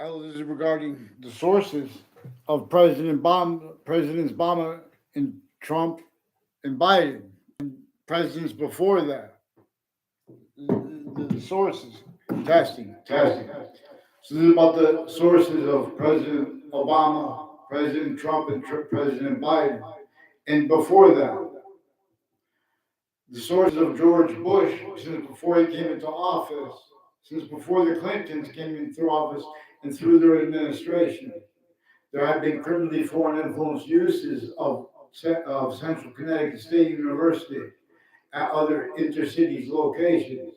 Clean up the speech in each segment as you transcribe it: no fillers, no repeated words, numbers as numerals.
This is regarding the sources of Presidents Obama and Trump and Biden, presidents before that. The sources, testing. So this is about the sources of President Obama, President Trump, and President Biden. And before that, the sources of George Bush, since before he came into office, since before the Clintons came into office and through their administration, there have been criminally foreign influence uses of Central Connecticut State University at other intercities locations.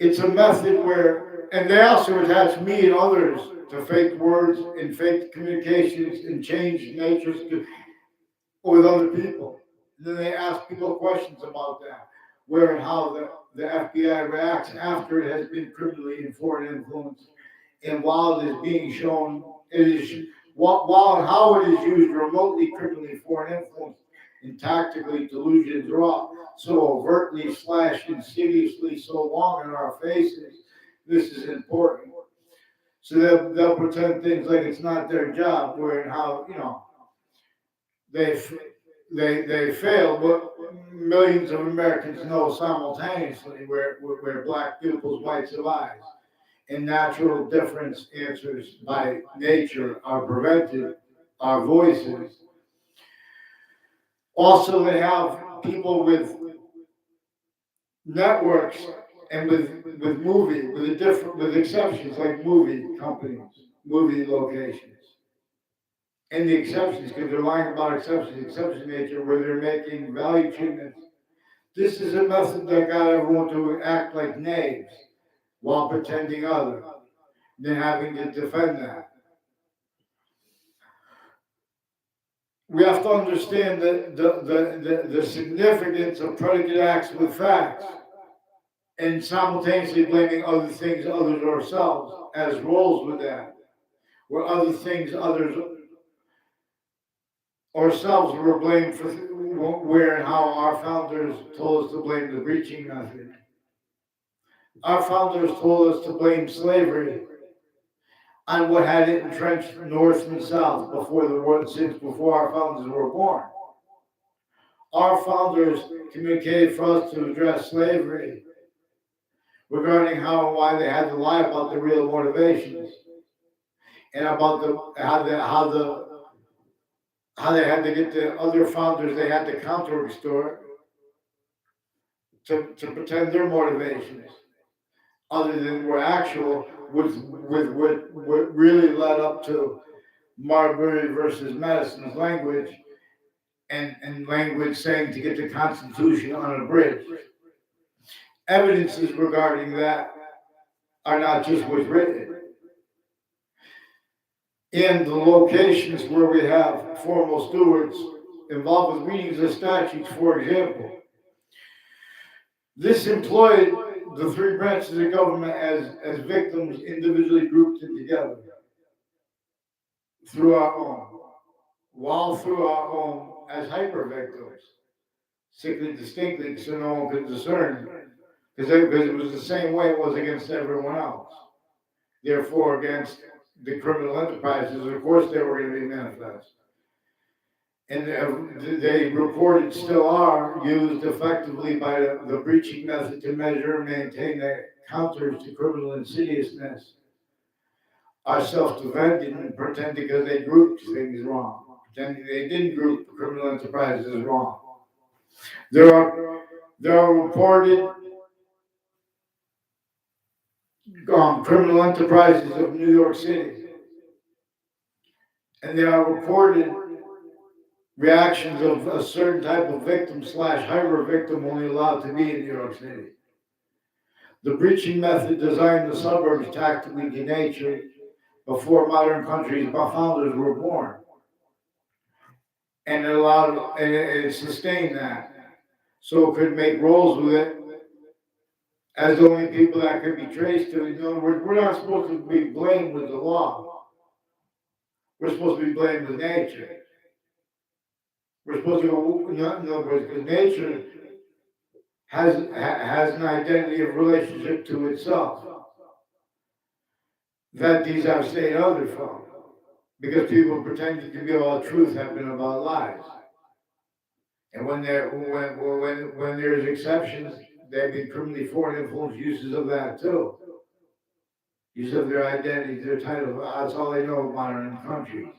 It's a method where, and they also attach me and others to fake words and fake communications and change natures with other people. And then they ask people questions about that, where and how the FBI reacts after it has been criminally and foreign influence, and while it is being shown, while and how it is used remotely criminally foreign influence and tactically delusions raw, so overtly slash insidiously so long in our faces. This is important. So they'll pretend things like it's not their job, where and how, they they fail, but millions of Americans know simultaneously where black pupils, whites of eyes, and natural difference answers by nature are prevented, our voices. Also, they have people with networks and with exceptions like movie companies, movie locations. And the exceptions, because they're lying about exception nature, where they're making value treatments. This is a method that got everyone to act like knaves while pretending other, then having to defend that. We have to understand the significance of predicate acts with facts and simultaneously blaming other things, others, ourselves as roles with that, where other things, others, ourselves were blamed for where and how our founders told us to blame the breaching method. Our founders told us to blame slavery on what had it entrenched north and south before the war, since before our founders were born. Our founders communicated for us to address slavery regarding how and why they had to lie about the real motivations and about how they had to get the other founders, they had to counter extort to pretend their motivations other than were actual, with what really led up to Marbury versus Madison's language and language saying to get the Constitution unabridged. Evidences regarding that are not just what's written. In the locations where we have formal stewards involved with readings of statutes, for example, this employed the three branches of government as victims individually grouped in together through our own, while through our own as hyper victims, sickly distinctly so no one could discern, because it was the same way it was against everyone else. Therefore, against the criminal enterprises, of course, they were going to be manifest. And they reported still are used effectively by the breaching method to measure and maintain the counters to criminal insidiousness, are self-defending and pretend because they grouped things wrong, pretending they didn't group criminal enterprises wrong. There are reported criminal enterprises of New York City, and there are reported reactions of a certain type of victim slash hyper victim only allowed to be in New York City. The breaching method designed the suburbs tactically denatured before modern countries' founders were born, and it sustained that, so it could make rolls with it as the only people that could be traced to. In other words, we're not supposed to be blamed with the law. We're supposed to be blamed with nature. We're supposed to go, in other words, because nature has an identity of relationship to itself. that these have stayed other from. Because people pretended to be all truth have been about lies. And when there's exceptions, they've been criminally foreign influence uses of that too. Use of their identity, their title. That's all they know of modern countries.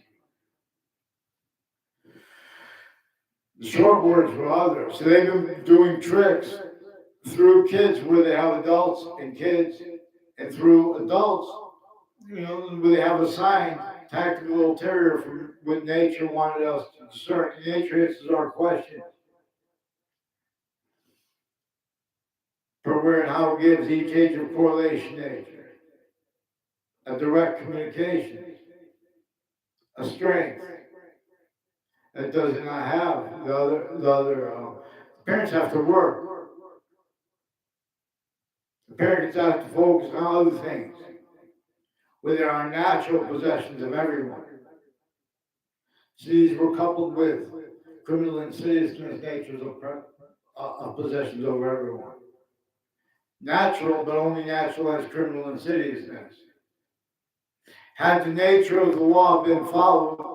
The short words were others. So they've been doing tricks through kids where they have adults and kids, and through adults, where they have a sign, tactical little terrier from what nature wanted us to discern. Nature answers our question. For where and how it gives each age of correlation nature, a direct communication, a strength that does not have the other. Parents have to work. The parents have to focus on other things, where there are natural possessions of everyone. So these were coupled with criminal insidious natures of possessions over everyone. Natural, but only natural as criminal insidiousness. Had the nature of the law been followed,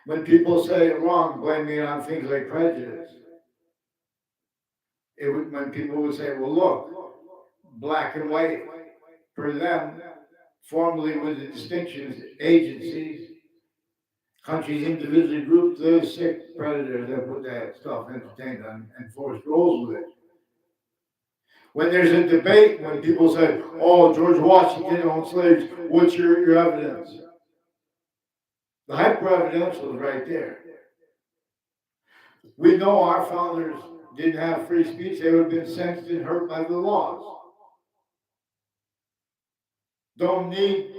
when people say it wrong, blaming it on things like prejudice, when people would say, well, look, black and white, for them, formerly with the distinctions, agencies, countries individually grouped those sick predators that put that stuff entertained on and forced roles with it. When there's a debate, when people say, oh, George Washington owned slaves, what's your evidence? The hyper-evidential is right there. We know our founders didn't have free speech. They would have been censored and hurt by the laws. Don't need,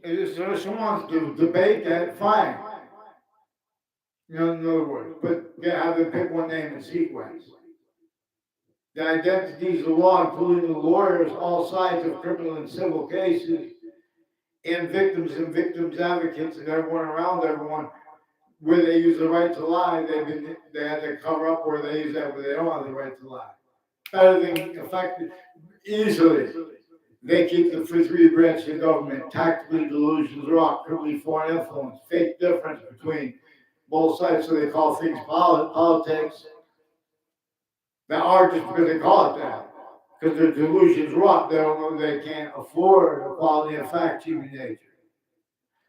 if someone wants to debate that, fine. In other words, but have them pick one name and sequence. The identities of law, including the lawyers, all sides of criminal and civil cases, and victims advocates, and everyone around everyone, where they use the right to lie, they had to cover up where they use that where they don't have the right to lie. Better than effective, easily. They keep the three branches of government, tactically delusions, rock, criminally foreign influence, fake difference between both sides, so they call things politics that are just because they call it that. Because their delusions rot, they don't know they can't afford equality of fact human nature.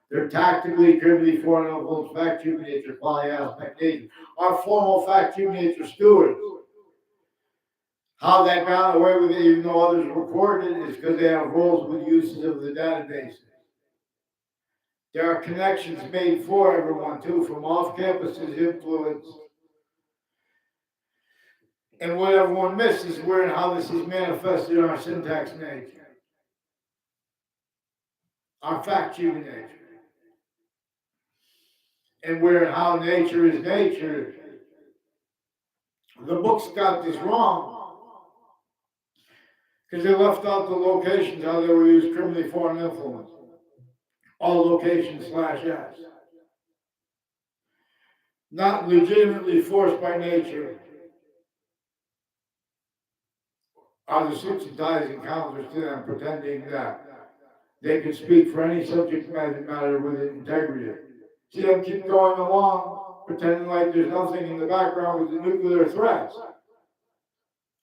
They're tactically, criminally foreign influence, fact human nature, quality aspect nature. Our formal fact human nature stewards. How that got away with it, even though others reported it, is because they have roles with uses of the databases. There are connections made for everyone too, from off-campuses influence. And what everyone misses, where and how this is manifested in our syntax nature, our fact human nature, and where and how nature is nature. The books got this wrong because they left out the locations, how they were used criminally foreign influence. All locations /s. Not legitimately forced by nature. Are the suits and ties and counters to them, pretending that they can speak for any subject matter with integrity. See them keep going along, pretending like there's nothing in the background with the nuclear threats.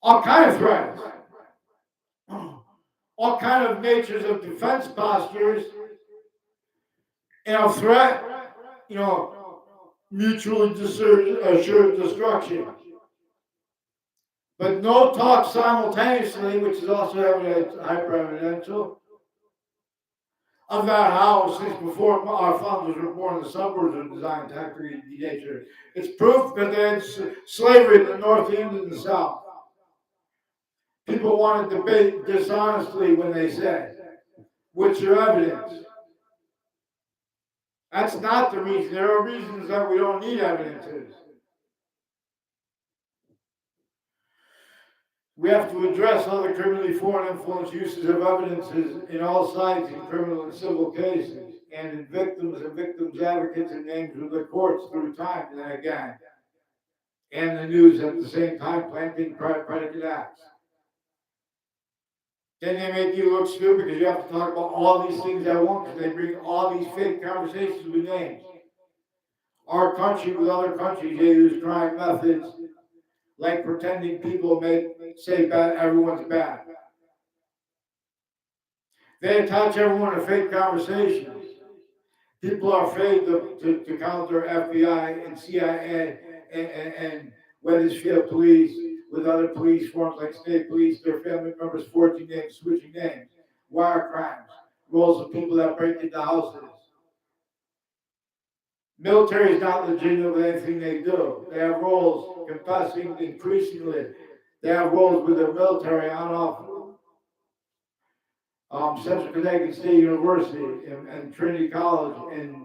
All kind of threats. All kind of natures of defense postures. Threat, mutually assured destruction. But no talk simultaneously, which is also hyper-evidential, about how, since before our founders were born, the suburbs were designed to have nature. It's proof that they had slavery in the North and in the South. People want to debate dishonestly when they say, what's your evidence? That's not the reason. There are reasons that we don't need evidences. We have to address other criminally foreign influence uses of evidences in all sides in criminal and civil cases, and in victims and victims advocates and names of the courts through time and then again. And the news at the same time planting predicate acts. Then they make you look stupid because you have to talk about all these things at once because they bring all these fake conversations with names. Our country with other countries, they use crime methods like pretending people say bad, everyone's bad. They attach everyone to fake conversations. People are afraid to counter FBI and CIA and Wethersfield police with other police forms like state police, their family members forging names, switching names, wire crimes, roles of people that break into houses. Military is not legitimate with anything they do. They have roles confessing increasingly. They have roles with the military on off Central Connecticut State University and Trinity College and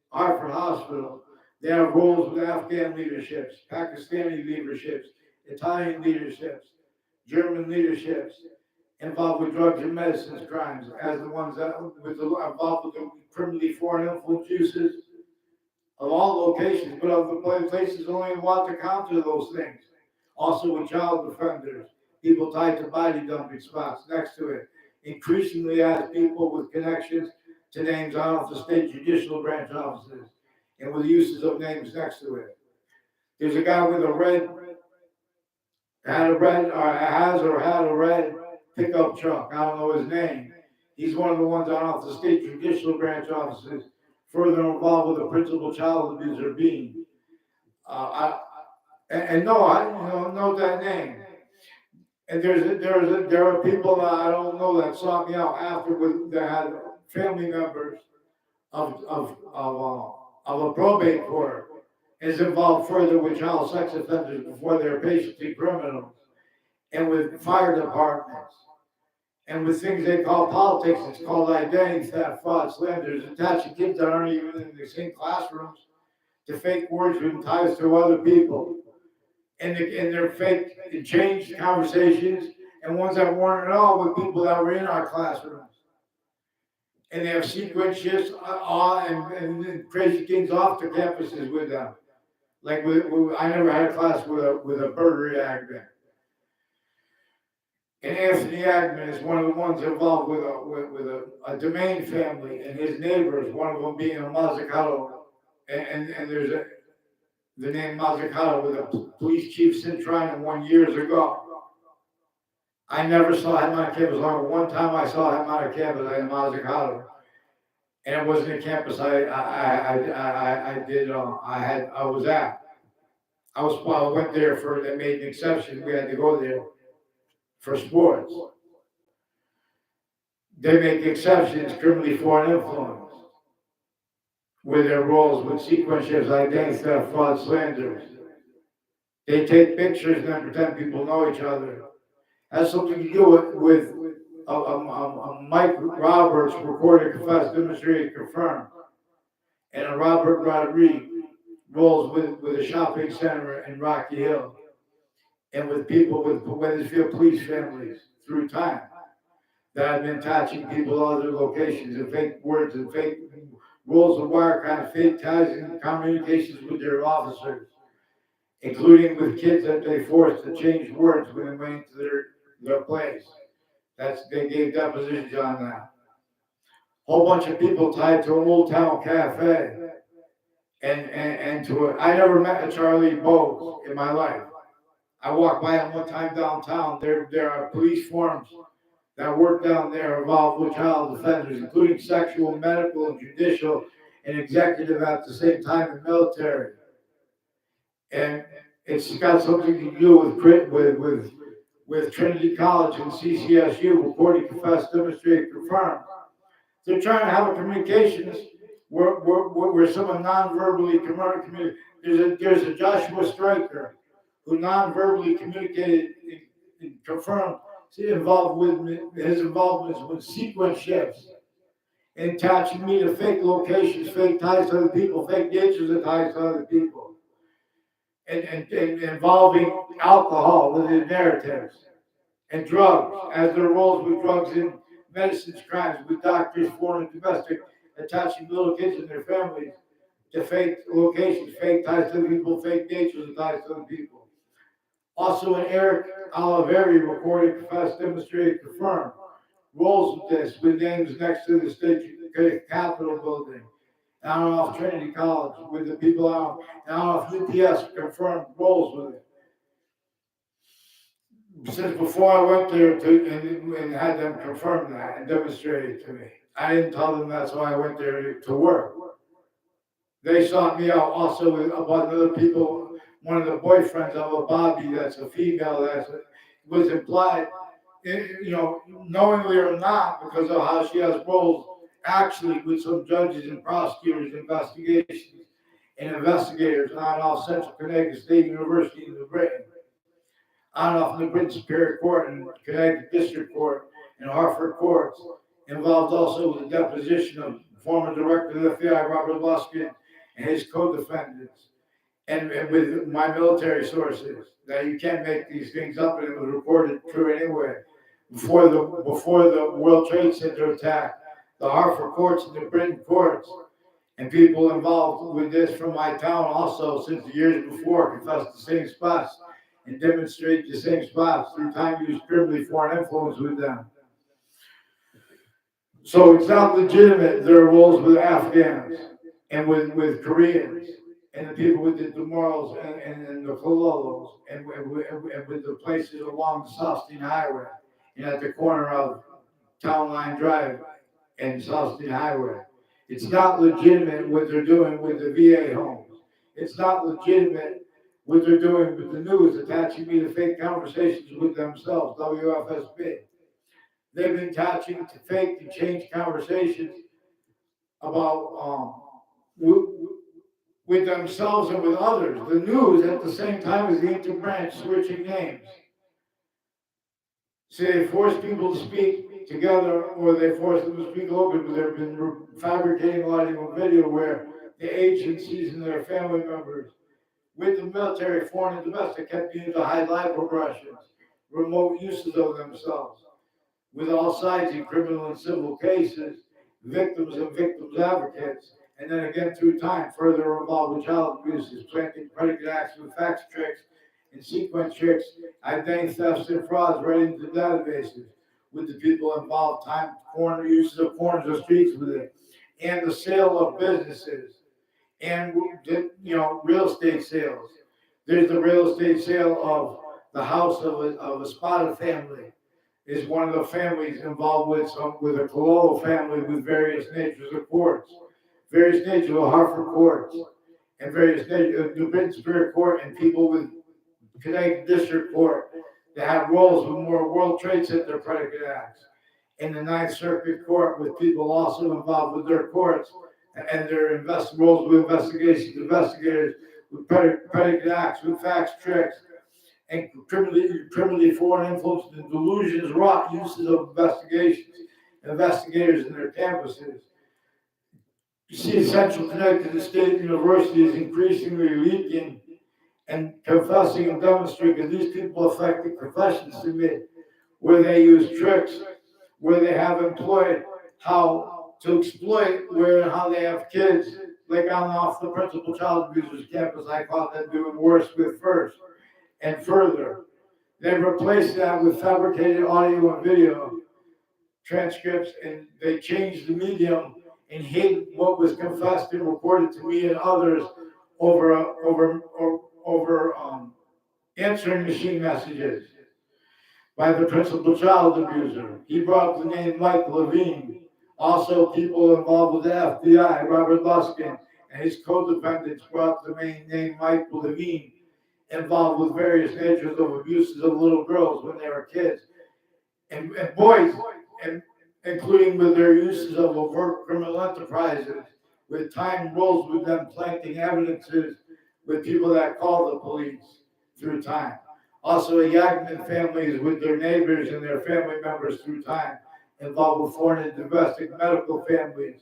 Hartford Hospital. They have roles with Afghan leaderships, Pakistani leaderships, Italian leaderships, German leaderships, involved with drugs and medicines crimes, as the ones that involved with the criminally foreign influence uses of all locations, but of the places only want to counter those things. Also with child offenders, people tied to body dumping spots next to it. Increasingly as people with connections to names on off the state judicial branch offices and with uses of names next to it. There's a guy with a red, had a red, or has or had a red pickup truck. I don't know his name. He's one of the ones on off the state judicial branch offices, further involved with the principal child abuser being. And no, I don't know that name. And there are people that I don't know that sought me out after that had family members of a probate court is involved further with child sex offenders before they're basically criminals, and with fire departments, and with things they call politics. It's called identity theft, fraud, slanders, attaching kids that aren't even in the same classrooms to fake words with ties to other people. And they're fake and changed conversations and ones that weren't at all with people that were in our classrooms. And they have secret shifts and crazy things off the campuses with them. Like I never had a class with a burglary admin. And Anthony Agman is one of the ones involved with a domain family and his neighbors, one of them being a Mazzucato. And there's the name Mazzucato with a police chief Cintrine one years ago. I never saw him on campus. Only one time I saw him on a campus in Mazzucato. And it wasn't a campus I was at. I went there they made an exception. We had to go there for sports. They make exceptions, criminally foreign influence, with their roles with sequentials, identity theft, fraud, slanders. They take pictures and then pretend people know each other. Has something to do with Mike Roberts recorded, confessed, demonstrated, confirmed, and a Robert Rodriguez roles with a shopping center in Rocky Hill, and with people with Wethersfield police families through time that have been attaching people to other locations and fake words and fake rules of wire kind of fake ties and communications with their officers, including with kids that they forced to change words when they went into their place. They gave depositions on that. Whole bunch of people tied to an old town cafe and to it. I never met a Charlie Bowes in my life. I walked by him one time downtown. There are police forms that work down there involved with child offenders, including sexual, medical, and judicial, and executive at the same time in military. And it's got something to do with Trinity College and CCSU, reported, confessed, demonstrated, confirmed. They're trying to have a communications where someone non-verbally communicated. There's a Joshua Stryker who non-verbally communicated and confirmed his involvements with sequence shifts and attaching me to fake locations, fake ties to other people, fake natures of ties to other people, and involving alcohol with his narratives and drugs as their roles with drugs and medicines crimes with doctors, foreign and domestic, attaching little kids and their families to fake locations, fake ties to people, fake natures of ties to other people. Also, an Eric Oliveri recorded, confessed, demonstrated, confirmed roles with this, with names next to the state capitol building. I don't know if Trinity College with the people out. I don't know if UPS confirmed roles with it. Since before I went there and had them confirm that and demonstrate it to me. I didn't tell them that's why I went there to work. They sought me out also with a bunch of other people. One of the boyfriends of a Bobby, that's a female, was implied, knowingly or not, because of how she has roles, actually with some judges and prosecutors, investigations, and investigators on off Central Connecticut State University in New Britain, on off New Britain Superior Court and Connecticut District Court and Hartford courts, involved also with the deposition of former Director of the FBI, Robert Luskin, and his co-defendants, and with my military sources, that you can't make these things up, and it was reported true anyway. Before the World Trade Center attack, the Hartford courts and the Britain courts, and people involved with this from my town also since the years before confessed the same spots and demonstrate the same spots through time used criminally foreign influence with them. So it's not legitimate. There are roles with Afghans and with Koreans and the people with the Demorals and the Kololos and with the places along the South Street Highway and at the corner of Town Line Drive and South Street Highway. It's not legitimate what they're doing with the VA homes. It's not legitimate what they're doing with the news, attaching me to fake conversations with themselves, WFSB. They've been attaching to fake and change conversations about with themselves and with others. The news at the same time as the interbranch switching names. So they force people to speak together or they force them to speak open, but they've been fabricating audio and video where the agencies and their family members with the military, foreign and domestic, kept using to hide live progressions, remote uses of themselves, with all sides in criminal and civil cases, victims and victims advocates, and then again through time, further involved with child abuses, planting predicate acts with fax tricks and sequence tricks, identity thefts and frauds right into databases with the people involved, time corner uses of corners of streets with it, and the sale of businesses and real estate sales. There's the real estate sale of the house of a Spada family. Is one of the families involved with a Cololo family with various natures of courts, various natures of Hartford courts, and various natures of New Britain Superior Court and people with Connecticut District Court that have roles with more World Trade Center predicate acts. In the Ninth Circuit Court with people also involved with their courts and their roles with investigators with predicate acts, with fax tricks, and criminally foreign influence and delusions wrought uses of investigators in their campuses. You see, Central Connecticut State University is increasingly leaking and confessing and demonstrating because these people affected confessions to me, where they use tricks, where they have employed how to exploit where and how they have kids, like on and off the principal child abusers campus. I caught them doing worse with first. And further, they replaced that with fabricated audio and video transcripts, and they changed the medium and hid what was confessed and reported to me and others over answering machine messages by the principal child abuser. He brought the name Mike Levine. Also, people involved with the F.B.I, Robert Luskin, and his co-defendants brought the main name Mike Levine, involved with various natures of abuses of little girls when they were kids and boys, and including with their uses of overt criminal enterprises, with time rolls with them planting evidences with people that call the police through time. Also, Yagman families with their neighbors and their family members through time, involved with foreign and domestic medical families,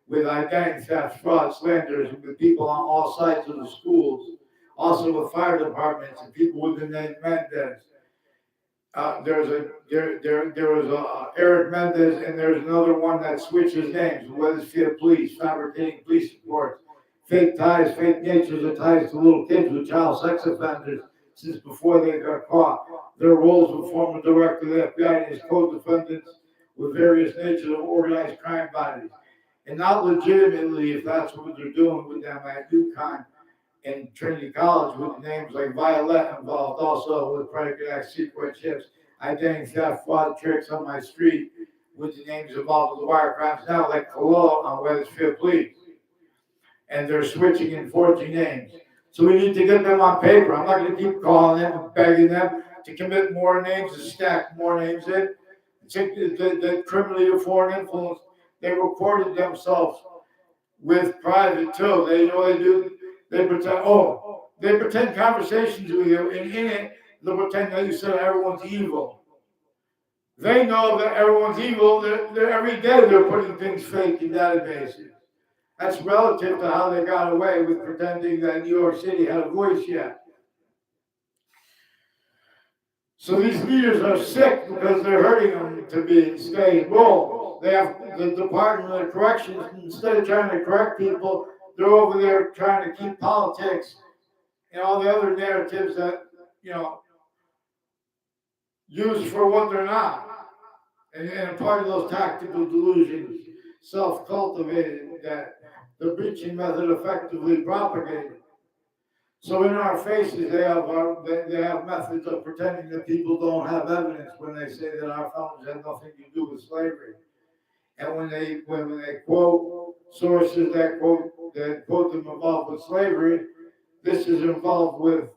with identity theft, fraud, slanders, and with people on all sides of the schools. Also with fire departments and people with the name Mendez. There was a Eric Mendez, and there's another one that switches names. Weathersfield Police, fabricating police reports, fake ties, fake natures of ties to little kids with child sex offenders since before they got caught. Their roles with former director of the FBI and his co-defendants with various natures of organized crime bodies. And not legitimately, if that's what they're doing with them at UConn and Trinity College, with names like Violet involved, also with predicate act secret chips, identity theft, fraud, tricks on my street, with the names involved with the wire crimes now, like Cologne on Weathersfield Police. And they're switching and forging names. So we need to get them on paper. I'm not going to keep calling them and begging them to commit more names, to stack more names in. The criminally or foreign influence, they reported themselves with private too. They know they do. They pretend conversations with you, and in it, they pretend that you said everyone's evil. They know that everyone's evil. They're every day they're putting things fake in databases. That's relative to how they got away with pretending that New York City had a voice yet. So these leaders are sick because they're hurting them to be staying roles. They have the Department of Corrections, instead of trying to correct people, they're over there trying to keep politics and all the other narratives that, used for what they're not. And a part of those tactical delusions, self-cultivated, that the breaching method effectively propagated. So in our faces, they have methods of pretending that people don't have evidence when they say that our founders had nothing to do with slavery. And when they quote sources that quote them involved with slavery, this is involved with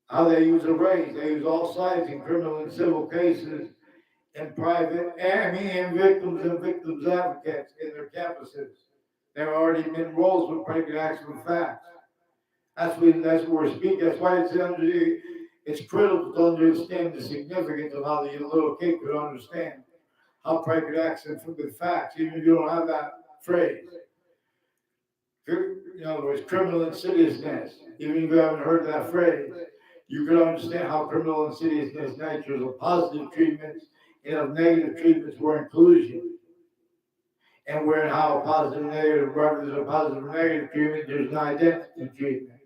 how they use a race. They use all sides in criminal and civil cases, in private, and victims and victims advocates in their campuses. There have already been roles with predicate acts with facts. That's what we're speaking. That's why it's critical to understand the significance of how the little kid could understand how predicate acts and with facts, even if you don't have that phrase. In other words, criminal insidiousness, even if you haven't heard that phrase, you can understand how criminal insidiousness natures of positive treatments and of negative treatments were inclusion. And where and how positive and negative, wherever there's a positive and negative treatment, there's an identity treatment.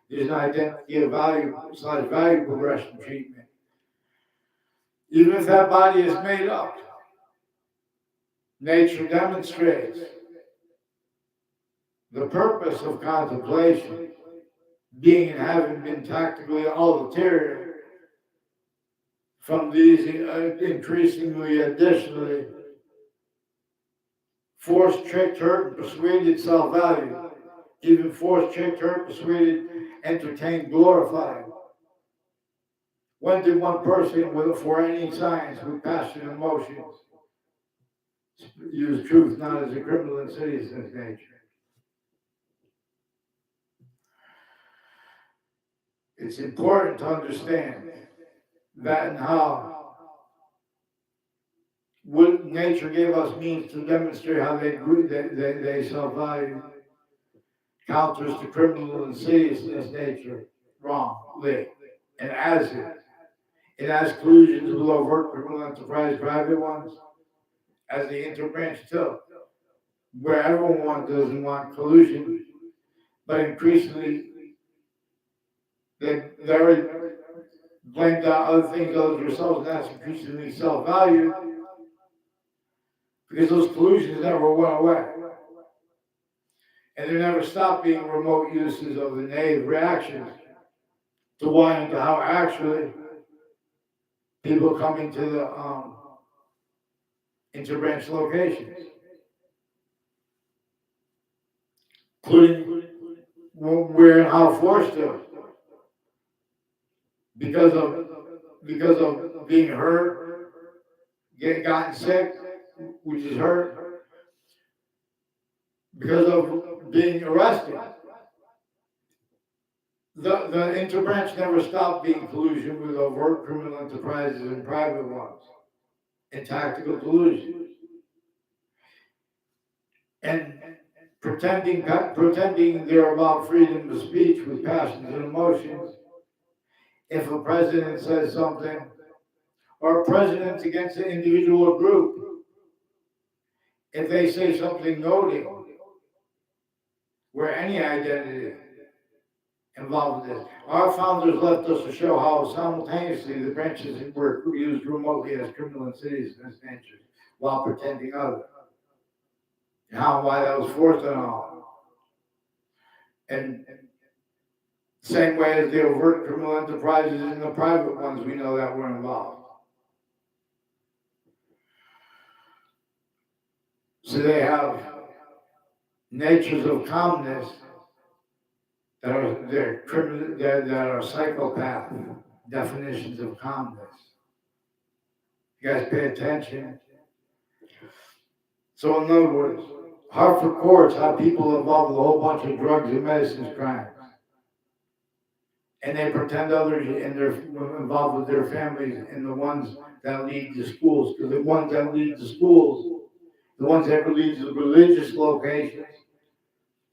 There's an identity of value progression treatment. Even if that body is made up, nature demonstrates the purpose of contemplation, being and having been tactically ulterior from these increasingly additionally forced, tricked, hurt, and persuaded self-value, even forced, tricked, hurt, persuaded, entertained, glorified. When did one person with foreign science, with passion and emotions, use truth not as a criminal insidiousness nature? It's important to understand that and how what nature gave us means to demonstrate how they self-value counters to criminal insidiousness nature wrongly. And as it has collusions with overt criminal enterprise, private ones, as the interbranch too, where everyone doesn't want collusion, but increasingly they already blamed out other things other than themselves, and that's increasingly self-value, because those collusions never went away. And there never stopped being remote uses of the naive reactions to why and to how actually people coming to the interbranch locations, including where and how forced to, because of being hurt, gotten sick, which is hurt, because of being arrested. The interbranch never stopped being collusion with overt criminal enterprises and private ones, and tactical collusion. And pretending they're about freedom of speech with passions and emotions. If a president says something, or a president's against an individual or group, if they say something noting, where any identity involved with this. Our founders left us to show how simultaneously the branches were used remotely as criminal incisions of this nature while pretending other. And how and why that was forced on all. And same way as the overt criminal enterprises and the private ones we know that were involved. So they have natures of calmness that are that are psychopath definitions of calmness. You guys pay attention. So in other words, Hartford courts have people involved with a whole bunch of drugs and medicines crimes. And they pretend others and they're involved with their families and the ones that lead to schools. Because the ones that lead to schools, the ones that lead to religious locations,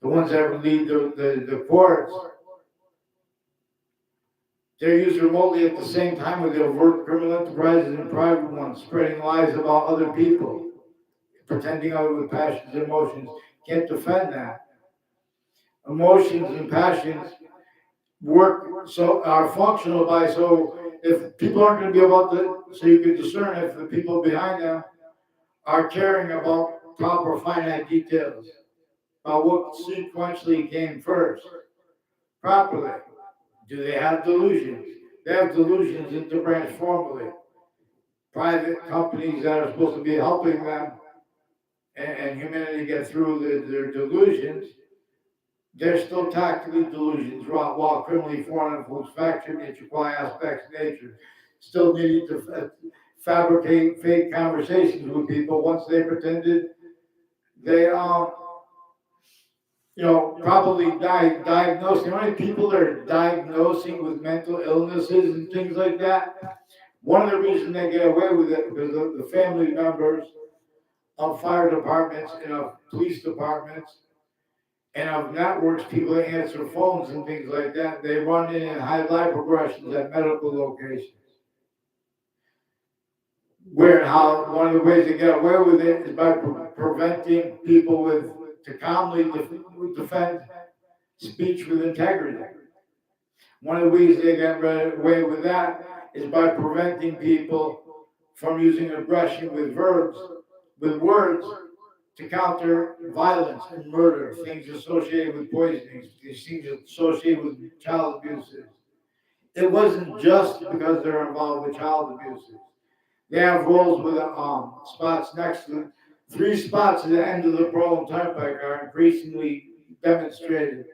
the ones that lead the courts, they're used remotely at the same time with the overt criminal enterprises and private ones, spreading lies about other people, pretending other with passions and emotions. Can't defend that. Emotions and passions work so are functional by so if people aren't going to be about the so you can discern if the people behind them are caring about proper finite details about what sequentially came first properly. Do they have delusions? They have delusions into branch formally. Private companies that are supposed to be helping them and humanity get through their delusions, they're still tactically delusions, while criminally foreign influence, factor, nature, quality aspects, nature, still needing to fabricate fake conversations with people once they pretended they probably diagnosing. How many people are diagnosing with mental illnesses and things like that? One of the reasons they get away with it because of the family members of fire departments and of police departments and of networks, people that answer phones and things like that, they run in high life progressions at medical locations. Where how one of the ways to get away with it is by preventing people to calmly defend speech with integrity. One of the ways they get away with that is by preventing people from using aggression with words, to counter violence and murder, things associated with poisonings, things associated with child abuses. It wasn't just because they're involved with child abuses. They have roles with spots next to them. 3 spots at the end of the Pearl Turnpike are increasingly demonstrated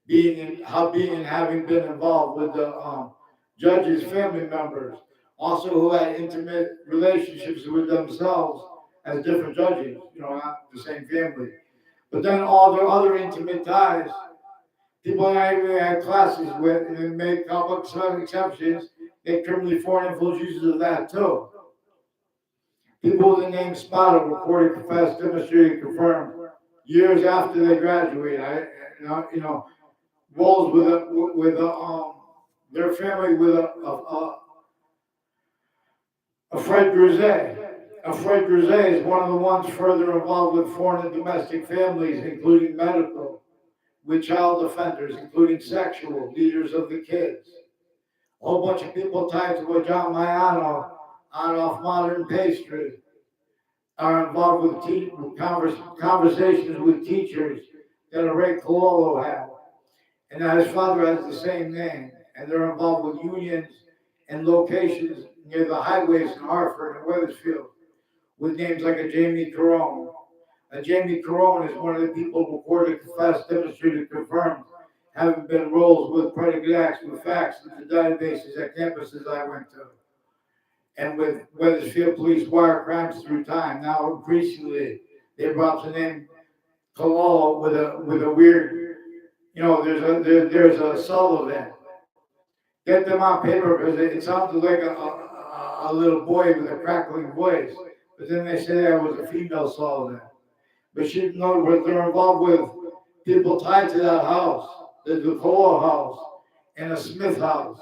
being and having been involved with the judges' family members, also who had intimate relationships with themselves as different judges, not the same family. But then all their other intimate ties, people I even had classes with, and they made couple some exceptions, they criminally foreign influence uses of that too. People with the name spotted, reported, confessed, demonstrated, confirmed years after they graduate. Roles with their family with a Fred Grisey. A Fred Grisey is one of the ones further involved with foreign and domestic families, including medical, with child offenders, including sexual, leaders of the kids. A whole bunch of people tied to a John Mayano on off modern pastry are involved with conversations with teachers that Ray Cololo had. And that his father has the same name, and they're involved with unions and locations near the highways in Hartford and Wethersfield, with names like a Jamie Carone. A Jamie Carone is one of the people reported, confessed, demonstrated, confirmed, having been roles with predicate acts with facts in the databases at campuses I went to, and with Wethersfield police wire crimes through time. Now increasingly, they brought the name Cololo with a weird. There's a Sullivan. Get them on paper because it sounded like a little boy with a crackling voice. But then they say I was a female Sullivan. But in other words, they're involved with people tied to that house, the DeColo house, and a Smith house,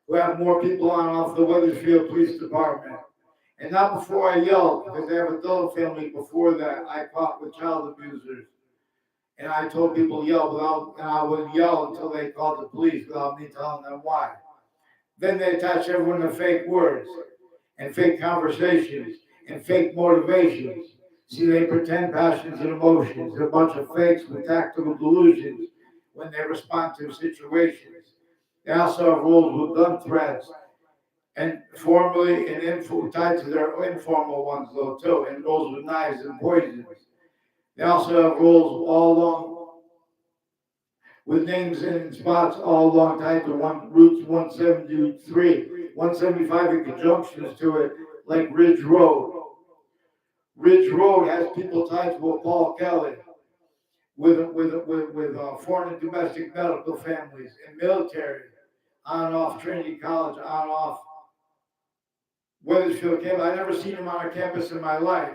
who have more people on off the Wethersfield Police Department. And not before I yelled, because they have a adult family before that I caught with child abusers. And I told people yell without, and I would yell until they called the police without me telling them why. Then they attach everyone to fake words and fake conversations and fake motivations. See, they pretend passions and emotions. They're a bunch of fakes with tactical delusions when they respond to situations. They also have rules with gun threats and formally and tied to their informal ones though too, and rules with knives and poisons. They also have rules all along with names and spots all along tied to routes 173, 175 in conjunctions to it, like Ridge Road. Ridge Road has people tied to a Paul Kelly with foreign and domestic medical families and military, on and off Trinity College, on and off Weathersfield campus. I never seen him on a campus in my life.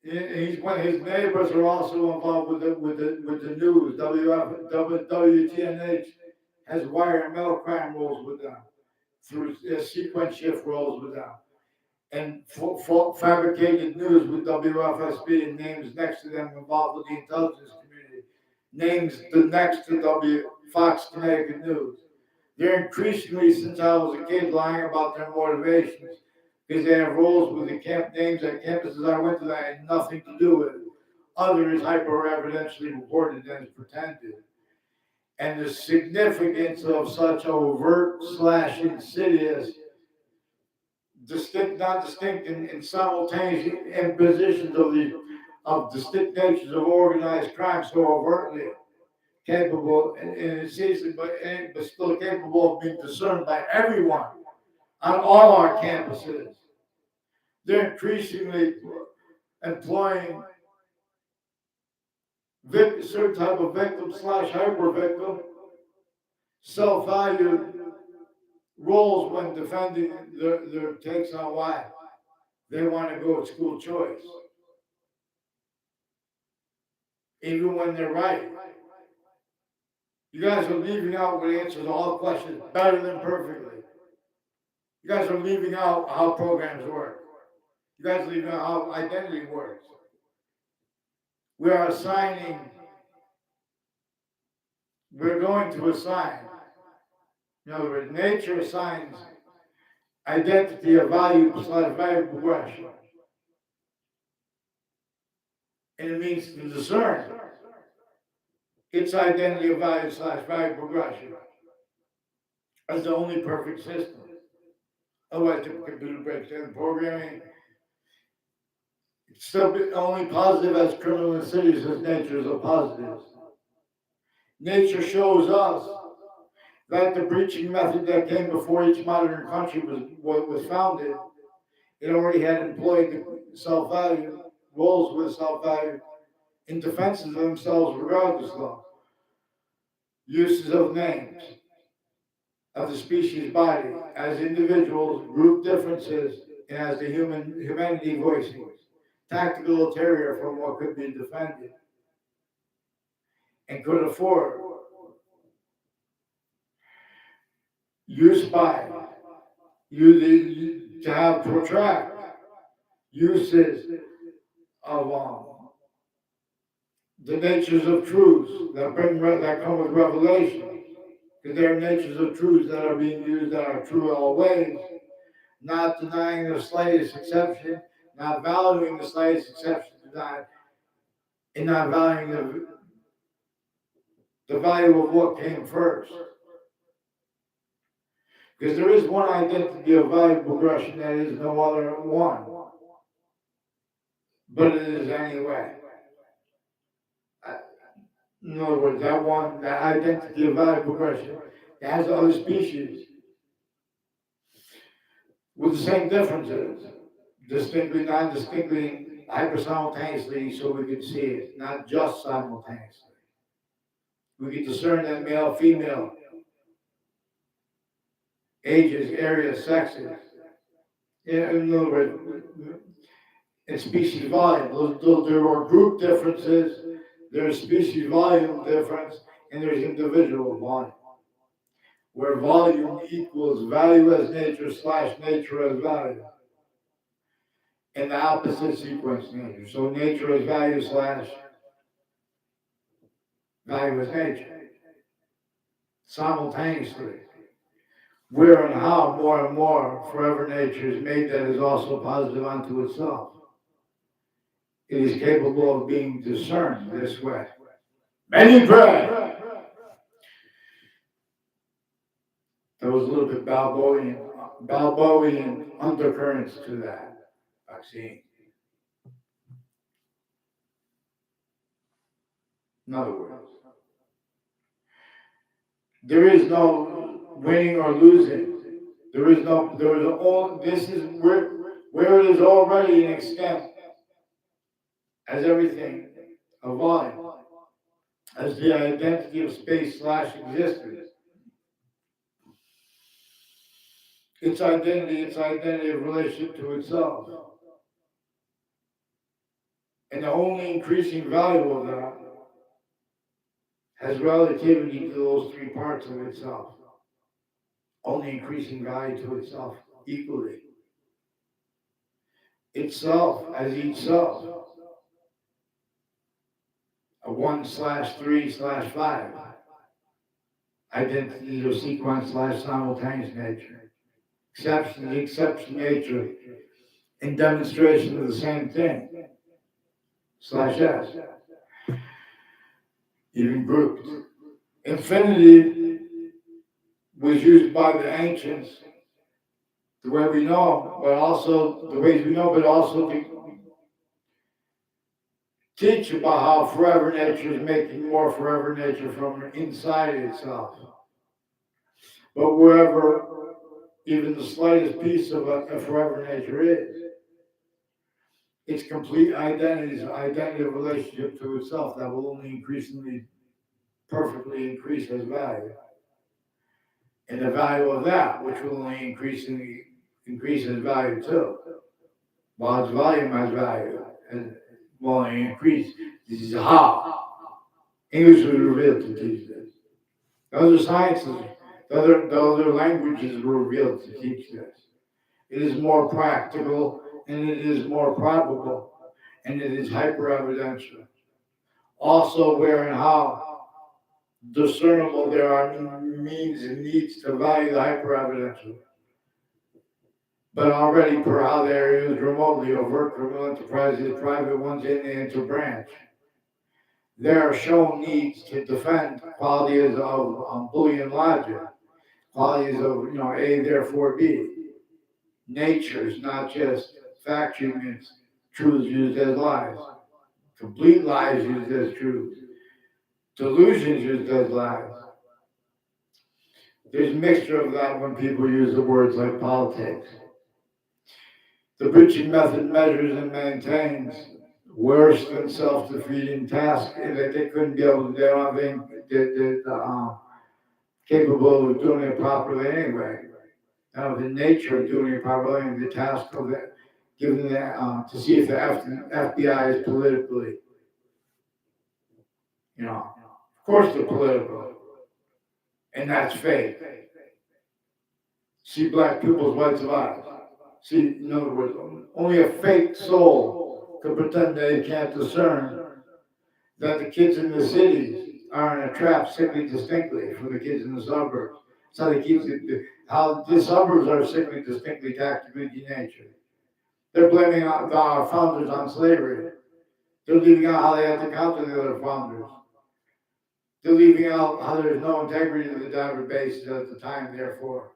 When his neighbors are also involved with the news. WTNH has wire and mail crime rolls with them through sequence shift rolls with them, and fabricated news with WFSB and names next to them involved with the intelligence community. Names the next to Fox Connecticut News. They're increasingly, since I was a kid, lying about their motivations because they have roles with the camp names at campuses I went to that had nothing to do with it. Others hyper evidentially reported and pretended. And the significance of such overt slash insidious, distinct, not distinct, and simultaneous impositions of distinct natures of organized crime so overtly capable and it's easy, but still capable of being discerned by everyone on all our campuses. They're increasingly employing certain type of victim slash hyper victim, self-valued roles when defending their takes on why they want to go with school choice, even when they're right. You guys are leaving out what answers all questions better than perfectly. You guys are leaving out how programs work. You guys are leaving out how identity works. We are assigning, we're going to assign. In other words, nature assigns identity of value slash value progression. And it means to discern its identity of value slash value progression as the only perfect system. Otherwise, the computer breaks down programming. It's still only positive as criminal insidious as nature is a positive. Nature shows us that the breaching method that came before each modern country was founded, it already had employed the self-value, roles with self-value in defense of themselves regardless of uses of names of the species body as individuals, group differences, and as the humanity voicing. Tactical ulterior from what could be defended and could afford. Use by to have protract uses of the natures of truths that come with revelation. Because there are natures of truths that are being used that are true always, not denying the slightest exception, not valuing the slightest exception to that, and not valuing the value of what came first. Because there is one identity of value progression that is no other one, but it is anyway. In other words, that identity of value progression, it has other species with the same differences, distinctly, non-distinctly, hyper-simultaneously, so we can see it, not just simultaneously. We can discern that male, female, ages, areas, sexes. In other words, in species volume, there are group differences, there's species volume difference, and there's individual volume. Where volume equals value as nature slash nature as value. And the opposite sequence nature. So nature as value slash value as nature simultaneously. Where and how more and more forever nature is made that is also positive unto itself. It is capable of being discerned this way. Many pray. There was a little bit Balboian undercurrents to that vaccine. In other words, there is no winning or losing. There is all, this is where it is already an extent as everything, a volume, as the identity of space slash existence. Its identity of relationship to itself. And the only increasing value of that has relativity to those three parts of itself. Only increasing value to itself equally. Itself as each self. A 1/3/5. Identity of sequence slash simultaneous nature. Exception nature in demonstration of the same thing. /S. Even grouped. Infinity was used by the ancients the way we know, but also the ways we know, but also to teach about how forever nature is making more forever nature from inside itself. But wherever even the slightest piece of a forever nature is, its complete identity is an identity of relationship to itself that will only increasingly, perfectly increase as value. And the value of that, which will only increasingly increase as value too. While its volume has value, and will only increase. This is how English was revealed to teach this. The other sciences, the other languages were revealed to teach this. It is more practical and it is more probable and it is hyper evidential. Also, where and how discernible there are means and needs to value the hyper evidential. But already, per how they are used remotely, overt criminal enterprises, private ones in the interbranch, there are shown needs to defend qualities of Boolean logic, qualities of A therefore B. Natures, not just fact units, truths used as lies, complete lies used as truths, delusions used as lies. There's a mixture of that when people use the words like politics. The breaching method measures and maintains worse than self-defeating task that they couldn't be able to do. I don't think they're capable of doing it properly anyway. The nature of doing it properly and the task of that, given that to see if the FBI is politically, of course they're political, and that's fake. See black people's whites of eyes. See, in other words, only a fake soul could pretend they can't discern that the kids in the cities are in a trap sickly distinctly from the kids in the suburbs. That's how they keep how the suburbs are sickly distinctly tactically denatured. They're blaming our founders on slavery. They're leaving out how they had to counter the other founders. They're leaving out how there's no integrity to the databases at the time, therefore.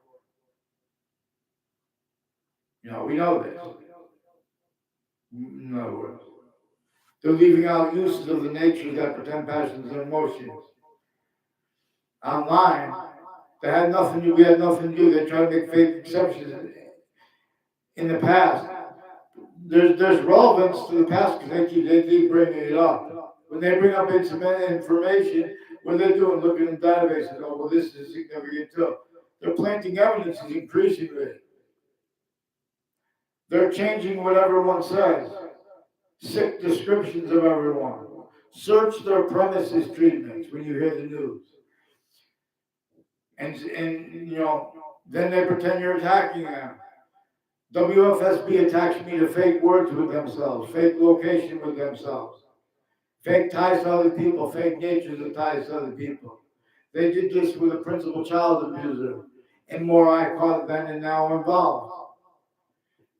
We know this. In other words, they're leaving out uses of the natures that pretend passions and emotions. Online, we had nothing to do. They try to make fake exceptions in the past. There's relevance to the past because they keep bringing it up. When they bring up information, what are they doing? Looking in databases. Oh, well, this is significant too. They're planting evidence increasingly. They're changing what everyone says. Sick descriptions of everyone. Search their premises treatments when you hear the news. And then they pretend you're attacking them. WFSB attacks me to fake words with themselves, fake location with themselves, Fake ties to other people, fake natures of ties to other people. They did this with a principal child abuser, and more I caught then and now involved.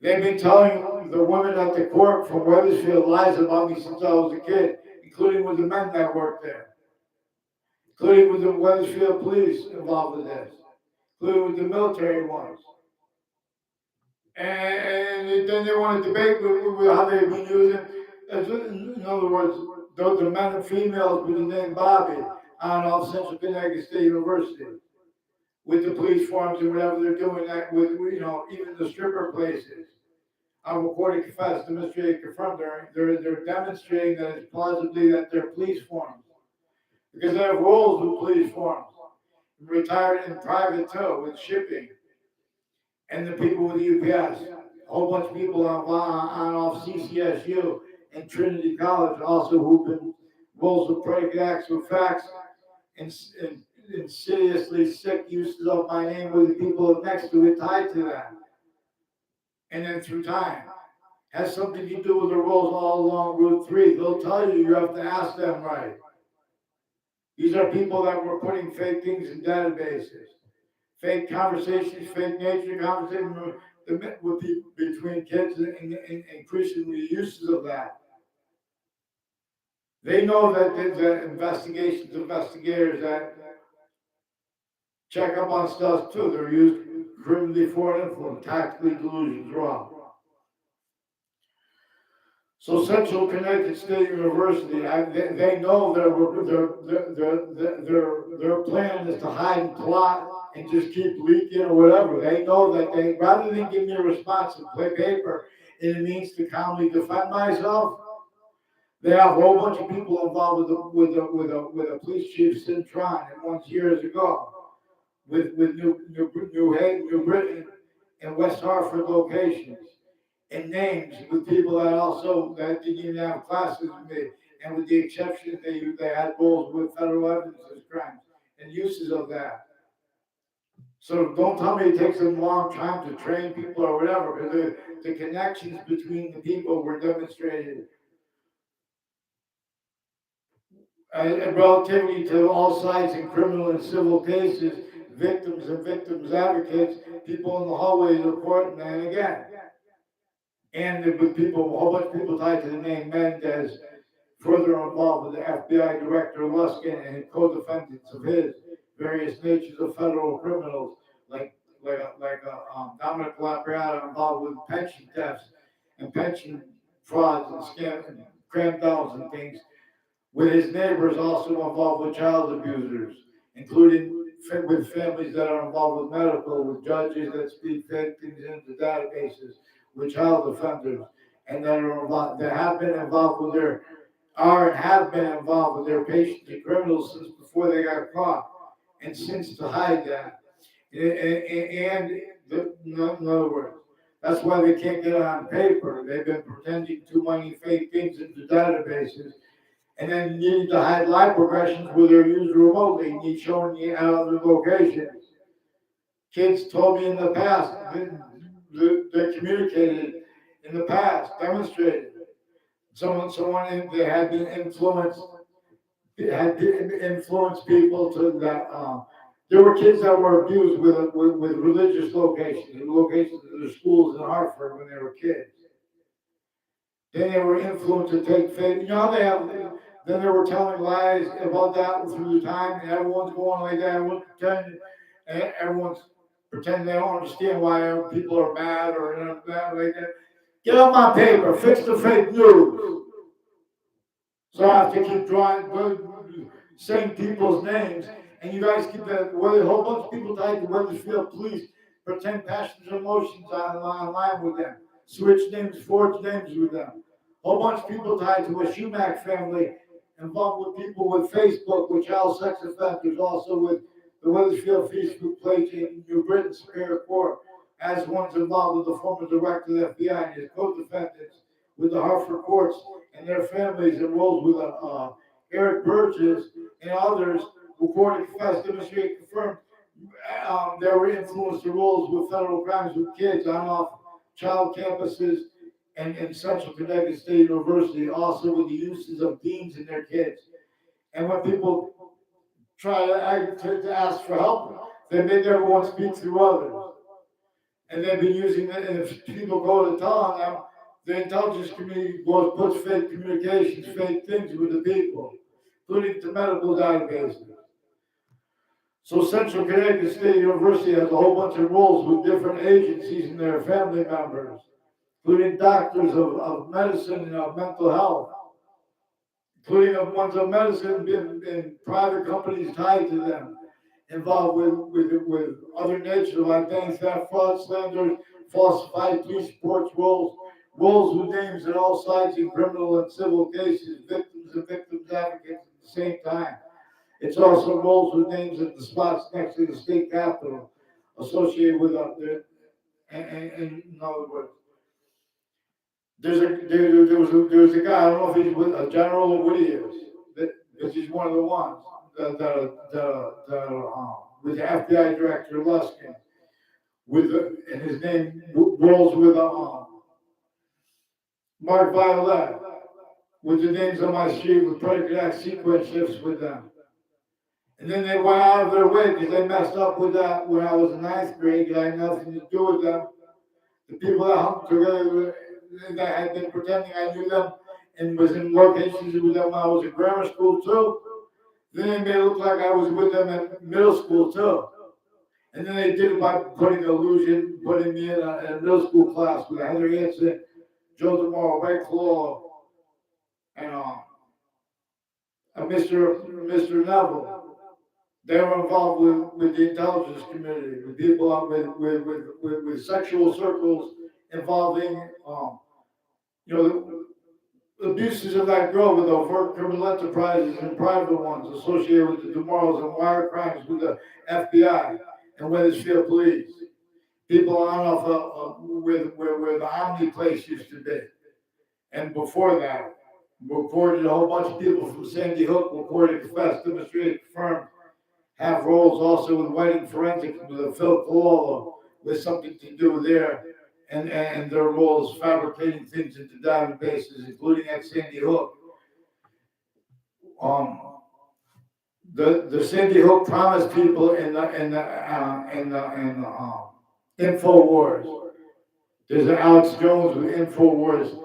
They've been telling the women at the court from Weathersfield lies about me since I was a kid, including with the men that worked there, including with the Weathersfield police involved with this, including with the military ones. And then they want to debate with how they've been using, in other words, the men and females with the name Bobby on off Central Connecticut State University, with the police forms and whatever they're doing that with, even the stripper places. I'm recording confess, demonstrating confirmed. They're demonstrating that it's plausibly that they're police forms because they have roles with police forms. Retired in private too with shipping, and the people with UPS. A whole bunch of people on off CCSU and Trinity College also who've been roles with predicate acts with facts and insidiously sick uses of my name with the people next to it tied to that. And then through time. Has something to do with the roles all along Route 3. They'll tell you you have to ask them right. These are people that were putting fake things in databases, fake conversations, fake nature conversations between kids and increasingly uses of that. They know that the investigators that check up on stuff too, they're used criminally for influence, tactically delusions wrong. So Central Connecticut State University, they know their plan is to hide and plot and just keep leaking or whatever. They know that they, rather than give me a response and play paper and it means to calmly defend myself, they have a whole bunch of people involved with a police chief, Cintron, and once years ago, with New Haven, New Britain, and West Hartford locations. And names with people that didn't even have classes with me, and with the exception they had roles with federal evidence as crimes and uses of that. So don't tell me it takes a long time to train people or whatever, because the connections between the people were demonstrated. And relativity to all sides in criminal and civil cases, victims and victims advocates, people in the hallways of court, and again. And with people, a whole bunch of people tied to the name Mendez, further involved with the FBI Director Luskin and co-defendants of his various natures of federal criminals, like Dominic Lapriata involved with pension thefts and pension frauds and scams and cram downs and things, with his neighbors also involved with child abusers, including with families that are involved with medical, with judges that speak fake things into databases, with child offenders, and that have been involved with their patients and criminals since before they got caught, and since to hide that. In other words, that's why they can't get it on paper. They've been pretending too many fake things into databases, and then needing to hide live progressions where they're used remotely, need showing you at other locations. Kids told me in the past, they communicated in the past, demonstrated. Someone they had been influenced, had influenced people to that. There were kids that were abused with religious locations, locations of their schools in Hartford when they were kids. Then they were influenced to take faith. Then they were telling lies about that through the time, and everyone's going like that. Everyone's pretending they don't understand why people are mad or that like that. Get on my paper, fix the fake news. So I have to keep saying people's names, and you guys keep that. Well, a whole bunch of people tied to Weathersfield police pretend passions and emotions online with them, switch names, forge names with them. A whole bunch of people tied to a Schumack family, involved with people with Facebook, with child sex offenders, also with the Weathersfield Facebook page in New Britain Superior Court, as ones involved with the former director of the F.B.I. and his co-defendants with the Hartford courts and their families enrolled with Eric Burgess and others who court confessed, demonstrate, confirmed they were influenced to roles with federal crimes with kids on off child campuses and Central Connecticut State University also with the uses of deans and their kids. And when people try to ask for help, they make everyone speak through others. And they've been using it, and if people go to tell on them, the intelligence community goes puts fake communications, fake things with the people, including to medical databases. So Central Connecticut State University has a whole bunch of roles with different agencies and their family members, including doctors of medicine and of mental health, including of ones of medicine in private companies tied to them, involved with other natures like bank theft, fraud, slander, falsified police reports, roles with names at all sides in criminal and civil cases, victims and victims advocates at the same time. It's also roles with names at the spots next to the state capitol, associated with and in other words, there was a guy. I don't know if he's with a general or what he is, because he's one of the ones that with the FBI director Luskin, and his name rolls with Mark Violet, with the names on my street with predicate act sequence shifts with them. And then they went out of their way because they messed up with that when I was in ninth grade. I had nothing to do with them. The people that hung together that had been pretending I knew them and was in locations with them when I was in grammar school too. Then they made it look like I was with them in middle school too. And then they did it by putting illusion, putting me in a middle school class with Heather Hansen, Joe DeMore, Ray Claw, and Mr. Neville. They were involved with the intelligence community, with people with sexual circles involving, the abuses of that girl with overt criminal enterprises and private ones associated with the tomorrows and wire crimes with the FBI and Wethersfield Police. People on off where the Omni place used to be. And before that, reported a whole bunch of people from Sandy Hook reported, confessed, demonstrated, confirmed, have roles also with Whiting Forensics with Phil Cololo with something to do there, and their roles fabricating things into databases, including at Sandy Hook. Um, the Sandy Hook promised people in the InfoWars. There's an Alex Jones with InfoWars.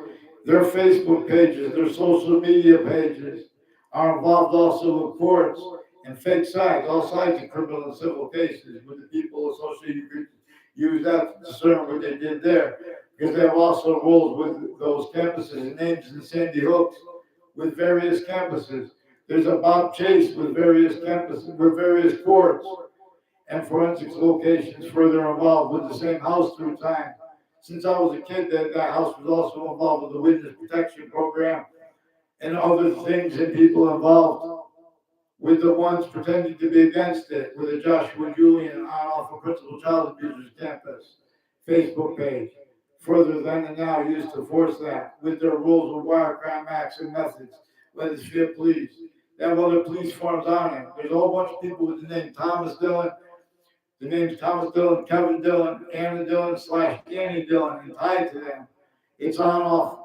Their Facebook pages, their social media pages are involved also with courts and fake sites, all sides of criminal and civil cases with the people associated. You could use that to discern what they did there. Because they have also roles with those campuses and names in Sandy Hooks with various campuses. There's a Bob Chase with various campuses, with various courts and forensics locations further involved with the same house through time. Since I was a kid, that house was also involved with the witness protection program and other things and people involved with the ones pretending to be against it, with the Joshua Julian on-off of Principal Child Abusers Campus Facebook page. Further then and now used to force that with their rules of wire crime acts and methods, whether it's via police. They have other police forms on it. There's a whole bunch of people with the name Thomas Dillon. The names Thomas Dillon, Kevin Dillon, Anna Dillon / Danny Dillon, and tied to them. It's on off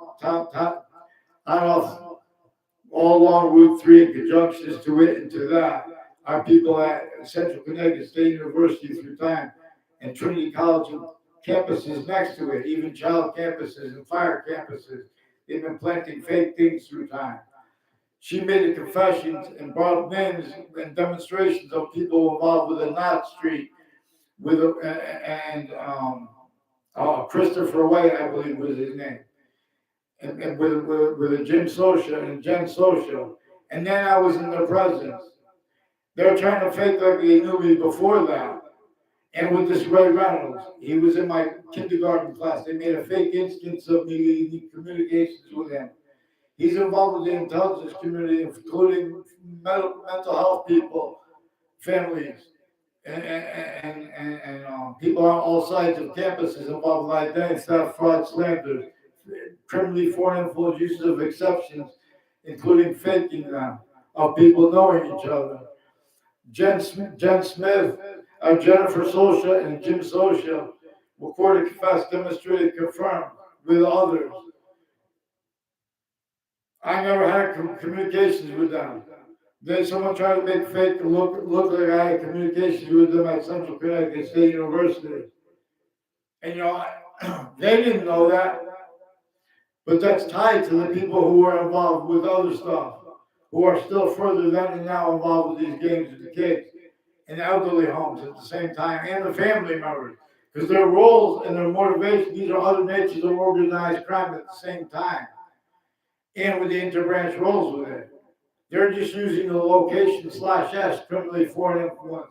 all along Route 3 in conjunctions to it and to that are people at Central Connecticut State University through time and Trinity College and campuses next to it, even child campuses and fire campuses. They've been planting fake things through time. She made a confessions and brought up names and demonstrations of people involved with a Knott Street with Christopher White, I believe was his name, and with a Jim Social and Jen Social. And then I was in their presence. They're trying to fake like they knew me before that. And with this Ray Reynolds, he was in my kindergarten class. They made a fake instance of me in communications with him. He's involved with the intelligence community, including mental health people, families, and people on all sides of campuses involved in identity theft, fraud, slander, criminally foreign influence uses of exceptions, including faking them, of people knowing each other. Jen Smith, Jennifer Socia, and Jim Socia recorded, confessed, demonstrated, confirmed with others I never had communications with them. Then someone tried to make fake look like I had communications with them at Central Connecticut State University. And they didn't know that, but that's tied to the people who are involved with other stuff, who are still further than and now involved with these games with the kids and elderly homes at the same time, and the family members. Because their roles and their motivation, these are other natures of organized crime at the same time, and with the interbranch roles with it. They're just using the location /S criminally foreign influence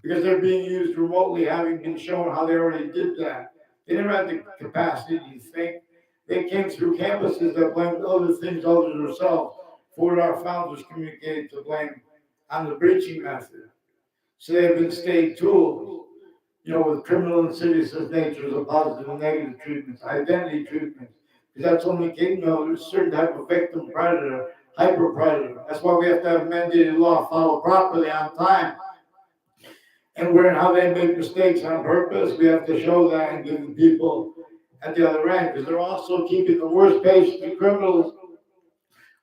because they're being used remotely, having been shown how they already did that. They never had the capacity to think. They came through campuses that blamed other things other than themselves for what our founders communicated to blame on the breaching method. So they've been state tools, with criminal insidious natures of positive and negative treatments, identity treatments. Because that's only there's a certain type of victim predator, hyper predator. That's why we have to have mandated law followed properly on time. And where and how they make mistakes on purpose, we have to show that and give the people at the other end. Because they're also keeping the worst patients and criminals,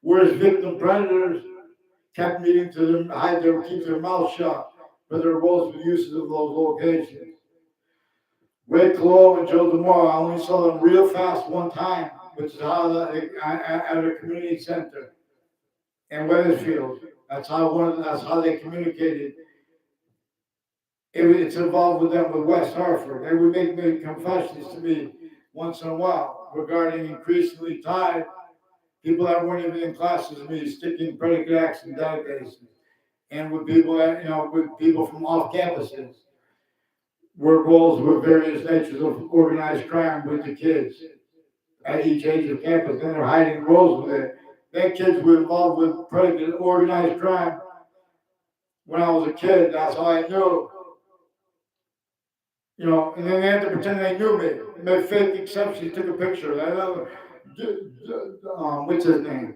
worst victim predators, kept meeting to them, keep their mouth shut for their roles for uses of those locations. Ray Clough and Joe DeMore, I only saw them real fast one time, which is how at a community center in Wethersfield. That's how they communicated. It's involved with them with West Hartford. They would make confessions to me once in a while regarding increasingly tired people that weren't even in classes with me, sticking predicate acts in databases, and with people with people from off campuses, were roles with various natures of organized crime with the kids at each age of campus, and they're hiding roles with it. That kids were involved with predicate organized crime when I was a kid. That's how I knew. And then they had to pretend they knew me. They made fake exceptions, took a picture. What's his name?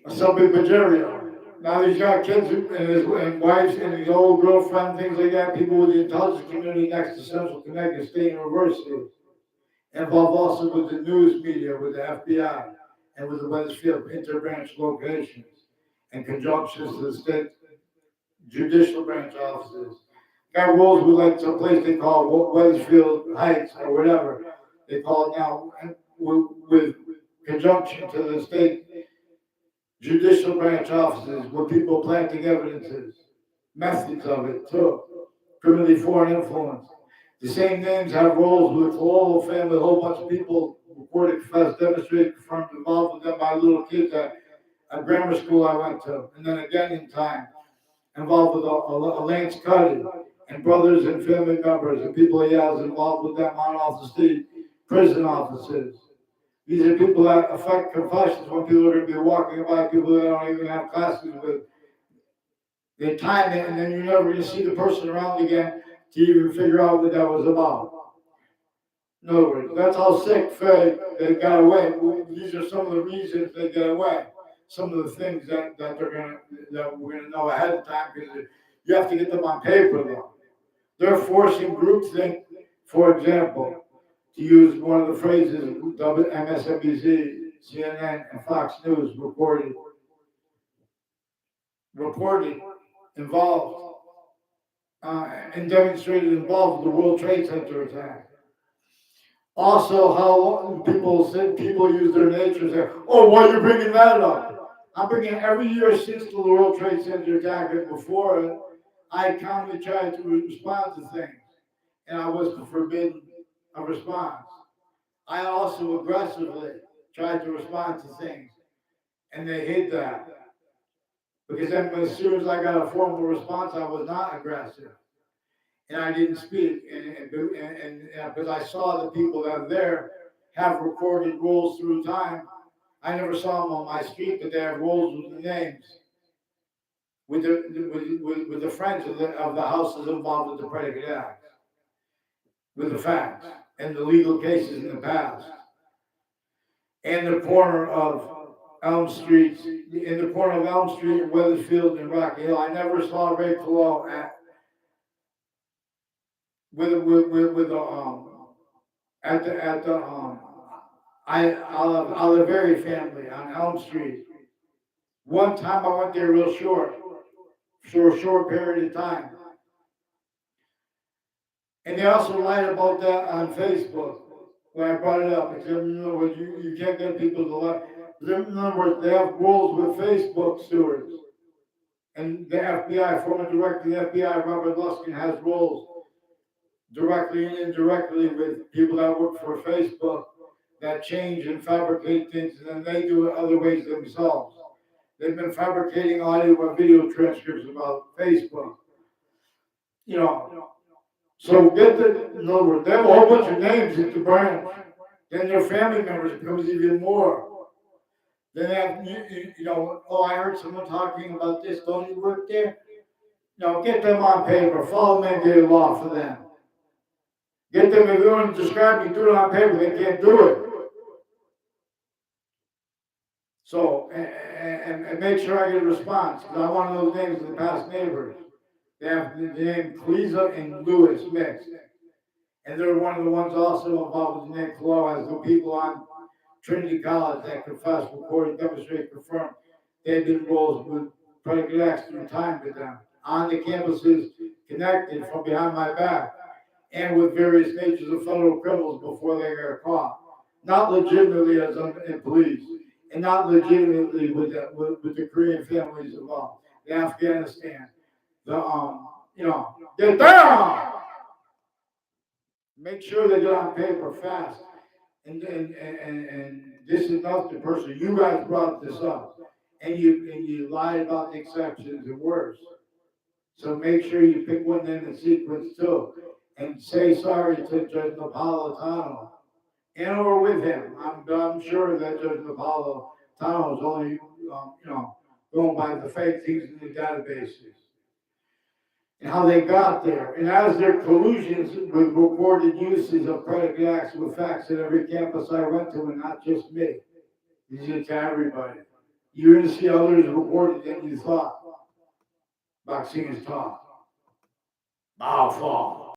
Somebody Pajerio. Now he's got kids and wives and his old girlfriend, things like that. People with the intelligence community next to Central Connecticut State University. Involved also with the news media, with the F.B.I. and with the Wethersfield interbranch locations and conjunctions to the state judicial branch offices. Got roles with like some place they call Wethersfield Heights or whatever they call it now, with conjunction to the state judicial branch offices where people planting evidences, methods of it too, criminally foreign influence. The same names have roles with the Cololo family, a whole bunch of people reported, confessed, demonstrated, confirmed, involved with them by little kids at a grammar school I went to, and then again in time, involved with a Lance Cuddy and brothers and family members and people he has involved with them on off the street, prison offices. These are people that affect confessions when people are going to be walking by, people that don't even have classes with. They time it, and then you're never going to see the person around again to even figure out what that was about. In other words, that's how sick fake they got away. These are some of the reasons they get away. Some of the things that we're gonna know ahead of time because you have to get them on paper though. They're forcing groupthink, for example, to use one of the phrases MSNBC, CNN, and Fox News reported involved and demonstrated involved with the World Trade Center attack. Also, how people use their nature and say, "Oh, why are you bringing that up?" I'm bringing every year since the World Trade Center attack and before it. I calmly tried to respond to things, and I was forbidden a response. I also aggressively tried to respond to things, and they hid that because then, as soon as I got a formal response, I was not aggressive. And I didn't speak. And because I saw the people that are there have recorded rolls through time. I never saw them on my street, but they have rolls with the names, with the friends of the houses involved with the predicate act, with the facts and the legal cases in the past, and the corner of Elm Street, in the corner of Elm Street and Wethersfield and Rocky Hill. I never saw Ray Cologne with the at the Oliveri family on Elm Street. One time I went there real short, for a short period of time. And they also lied about that on Facebook when I brought it up. I said, in other words, you can't get people to lie. In other words, they have rules with Facebook stewards. And the FBI, former director of the FBI, Robert Luskin, has roles directly and indirectly with people that work for Facebook that change and fabricate things, and then they do it other ways themselves. They've been fabricating audio and video transcripts about Facebook. You know, so in other words, they have a whole bunch of names at the branch. Then their family members becomes even more. Then they have, oh, I heard someone talking about this. Don't you work there? No, get them on paper. Follow mandated law for them. Get them, if you want to describe me, do it on paper. They can't do it. So, and make sure I get a response, because I want those names of the past neighbors. They have the name Cleesa and Lewis mixed. And they're one of the ones also involved with the name Clo, as the people on Trinity College that confess, recorded, demonstrate, confirm. They've been roles with predicate acts through time with them. On the campuses, connected from behind my back, and with various natures of federal criminals before they got caught. Not legitimately as in police, and not legitimately with the Korean families involved. The Afghanistan, get down! Make sure they get on paper fast. And this is not the person, you guys brought this up. And you lied about the exceptions and worse. So make sure you pick one in the sequence too. And say sorry to Judge Napolitano. And or with him. I'm sure that Judge Napolitano is only, going by the fake things in the databases. And how they got there. And as their collusions with recorded uses of predicate acts with facts at every campus I went to, and not just me. These are to everybody. You're going to see others reported than you thought. Boxing is taught. Bow fall.